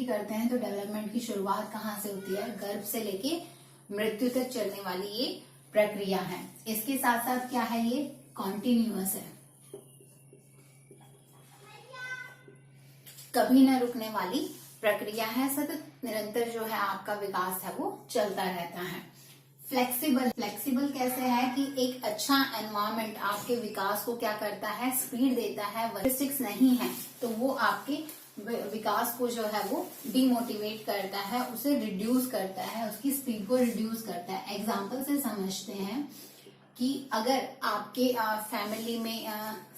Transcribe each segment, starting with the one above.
करते हैं तो डेवलपमेंट की शुरुआत कहाँ से होती है? गर्भ से लेके मृत्यु तक चलने वाली ये प्रक्रिया है। इसके साथ साथ क्या है, ये कॉन्टिन्यूअस है, कभी न रुकने वाली प्रक्रिया है। सतत निरंतर जो है आपका विकास है वो चलता रहता है। फ्लेक्सिबल कैसे है कि एक अच्छा एनवायरनमेंट आपके विकास को क्या करता है, स्पीड देता है। रिस्ट्रिक्स नहीं है तो वो आपके विकास को जो है वो डिमोटिवेट करता है, उसे रिड्यूस करता है, उसकी स्पीड को रिड्यूस करता है। एग्जाम्पल से समझते हैं कि अगर आपके फैमिली में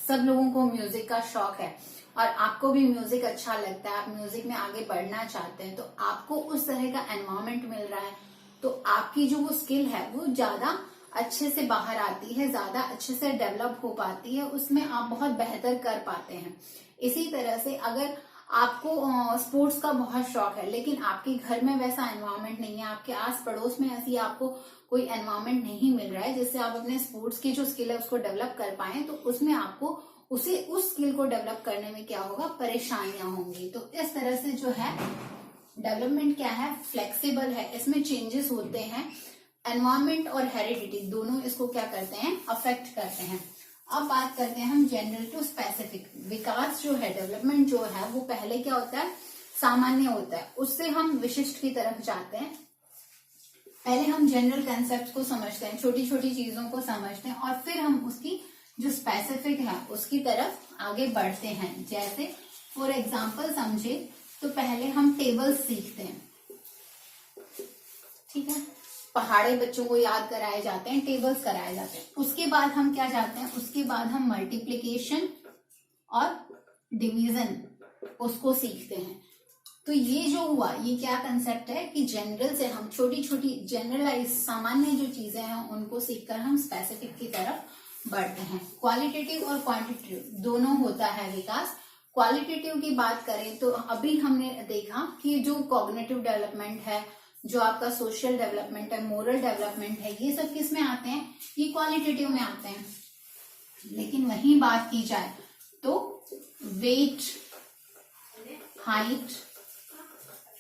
सब लोगों को म्यूजिक का शौक है और आपको भी म्यूजिक अच्छा लगता है, आप म्यूजिक में आगे बढ़ना चाहते हैं, तो आपको उस तरह का एनवायरनमेंट मिल रहा है तो आपकी जो वो स्किल है वो ज्यादा अच्छे से बाहर आती है, ज्यादा अच्छे से डेवलप हो पाती है, उसमें आप बहुत बेहतर कर पाते हैं। इसी तरह से अगर आपको स्पोर्ट्स का बहुत शौक है लेकिन आपके घर में वैसा एनवायरनमेंट नहीं है, आपके आस पड़ोस में ऐसी आपको कोई एनवायरनमेंट नहीं मिल रहा है जिससे आप अपने स्पोर्ट्स की जो स्किल है उसको डेवलप कर पाए, तो उसमें आपको उस स्किल को डेवलप करने में क्या होगा, परेशानियां होंगी। तो इस तरह से जो है डेवलपमेंट क्या है, फ्लेक्सिबल है, इसमें चेंजेस होते हैं। एनवायरनमेंट और हेरिडिटी दोनों इसको क्या करते हैं, अफेक्ट करते हैं। अब बात करते हैं हम जनरल टू स्पेसिफिक। विकास जो है, डेवलपमेंट जो है वो पहले क्या होता है, सामान्य होता है, उससे हम विशिष्ट की तरफ जाते हैं। पहले हम जनरल कंसेप्ट को समझते हैं, छोटी छोटी चीजों को समझते हैं और फिर हम उसकी जो स्पेसिफिक है उसकी तरफ आगे बढ़ते हैं। जैसे फॉर एग्जाम्पल समझे तो पहले हम टेबल्स सीखते हैं, ठीक है, पहाड़े बच्चों को याद कराए जाते हैं, टेबल्स कराए जाते हैं। उसके बाद हम क्या जाते हैं, उसके बाद हम मल्टीप्लिकेशन और डिवीजन उसको सीखते हैं। तो ये जो हुआ, ये क्या कंसेप्ट है कि जनरल से हम छोटी छोटी जनरलाइज सामान्य जो चीजें हैं उनको सीखकर हम स्पेसिफिक की तरफ बढ़ते हैं। क्वालिटेटिव और क्वांटिटेटिव दोनों होता है विकास। क्वालिटेटिव की बात करें तो अभी हमने देखा कि जो कॉग्निटिव डेवलपमेंट है, जो आपका सोशल डेवलपमेंट है, मोरल डेवलपमेंट है, ये सब किस में आते हैं, ये क्वालिटेटिव में आते हैं। लेकिन वहीं बात की जाए तो वेट, हाइट,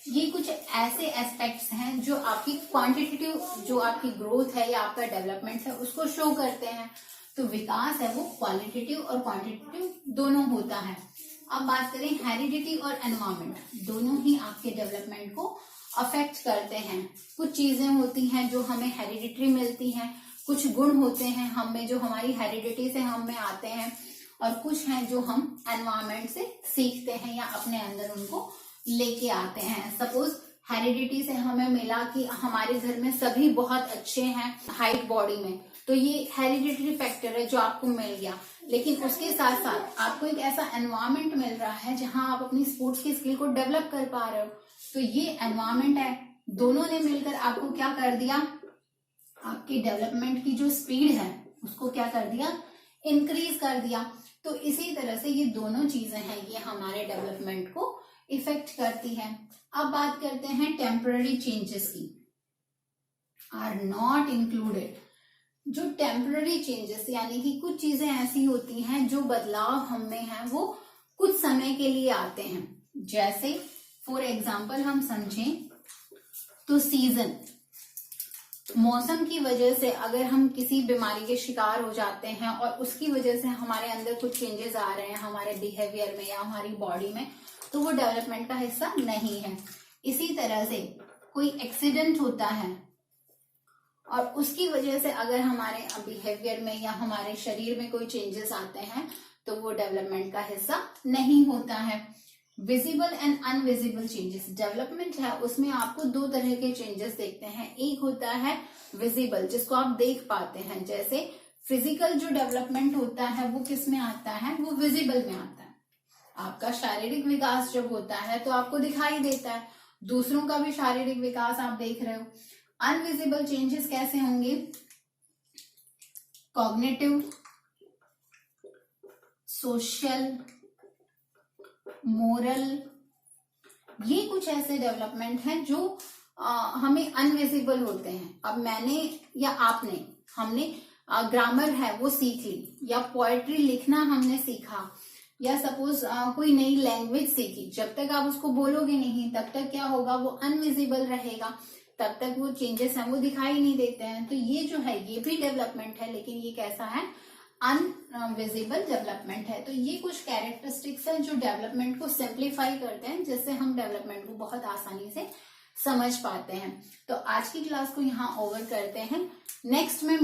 ये कुछ ऐसे एस्पेक्ट्स हैं जो आपकी क्वांटिटेटिव, जो आपकी ग्रोथ है या आपका डेवलपमेंट है उसको शो करते हैं। तो विकास है वो क्वालिटेटिव और क्वांटिटेटिव दोनों होता है। अब बात करें हेरिडिटी और एनवायरनमेंट, दोनों ही आपके डेवलपमेंट को अफेक्ट करते हैं। कुछ चीजें होती हैं जो हमें हेरिडिटरी मिलती हैं, कुछ गुण होते हैं हमें जो हमारी हेरिडिटी से हम में आते हैं, और कुछ हैं जो हम एनवायरनमेंट से सीखते हैं या अपने अंदर उनको लेके आते हैं। सपोज हेरिडिटी से हमें मिला कि हमारे घर में सभी बहुत अच्छे हैं हाइट बॉडी में, तो ये हेरिडिटरी फैक्टर है जो आपको मिल गया। लेकिन उसके साथ साथ आपको एक ऐसा एनवायरनमेंट मिल रहा है जहां आप अपनी स्पोर्ट्स की स्किल को डेवलप कर पा रहे हो, तो ये एनवायरनमेंट है, दोनों ने मिलकर आपको क्या कर दिया, आपकी डेवलपमेंट की जो स्पीड है उसको क्या कर दिया, इंक्रीज कर दिया। तो इसी तरह से ये दोनों चीजें हैं, ये हमारे डेवलपमेंट को इफेक्ट करती है। अब बात करते हैं टेम्पररी चेंजेस की। Are not included. जो टेम्पररी चेंजेस यानी कि कुछ चीजें ऐसी होती हैं जो बदलाव हम में है वो कुछ समय के लिए आते हैं। जैसे फॉर एग्जाम्पल हम समझें तो सीजन, मौसम की वजह से अगर हम किसी बीमारी के शिकार हो जाते हैं और उसकी वजह से हमारे अंदर कुछ चेंजेस आ रहे हैं हमारे बिहेवियर में या हमारी बॉडी में, तो वो डेवलपमेंट का हिस्सा नहीं है। इसी तरह से कोई एक्सीडेंट होता है और उसकी वजह से अगर हमारे बिहेवियर में या हमारे शरीर में कोई चेंजेस आते हैं तो वो डेवलपमेंट का हिस्सा नहीं होता है। Visible and invisible changes, development है उसमें आपको दो तरह के चेंजेस देखते हैं। एक होता है विजिबल, जिसको आप देख पाते हैं, जैसे फिजिकल जो डेवलपमेंट होता है वो किस में आता है, वो विजिबल में आता है। आपका शारीरिक विकास जब होता है तो आपको दिखाई देता है, दूसरों का भी शारीरिक विकास आप देख रहे हो। अनविजिबल चेंजेस कैसे होंगे, कॉग्निटिव, सोशल, मोरल, ये कुछ ऐसे डेवलपमेंट हैं जो हमें अनविजिबल होते हैं। अब मैंने या आपने, हमने ग्रामर है वो सीख ली या पोएट्री लिखना हमने सीखा, या सपोज कोई नई लैंग्वेज सीखी, जब तक आप उसको बोलोगे नहीं तब तक क्या होगा, वो अनविजिबल रहेगा, तब तक वो चेंजेस हैं वो दिखाई नहीं देते हैं। तो ये जो है ये भी डेवलपमेंट है, लेकिन ये कैसा है, अनविजिबल डेवलपमेंट है। तो ये कुछ कैरेक्टरिस्टिक्स हैं जो डेवलपमेंट को सिंप्लीफाई करते हैं, जिससे हम डेवलपमेंट को बहुत आसानी से समझ पाते हैं। तो आज की क्लास को यहाँ ओवर करते हैं। नेक्स्ट में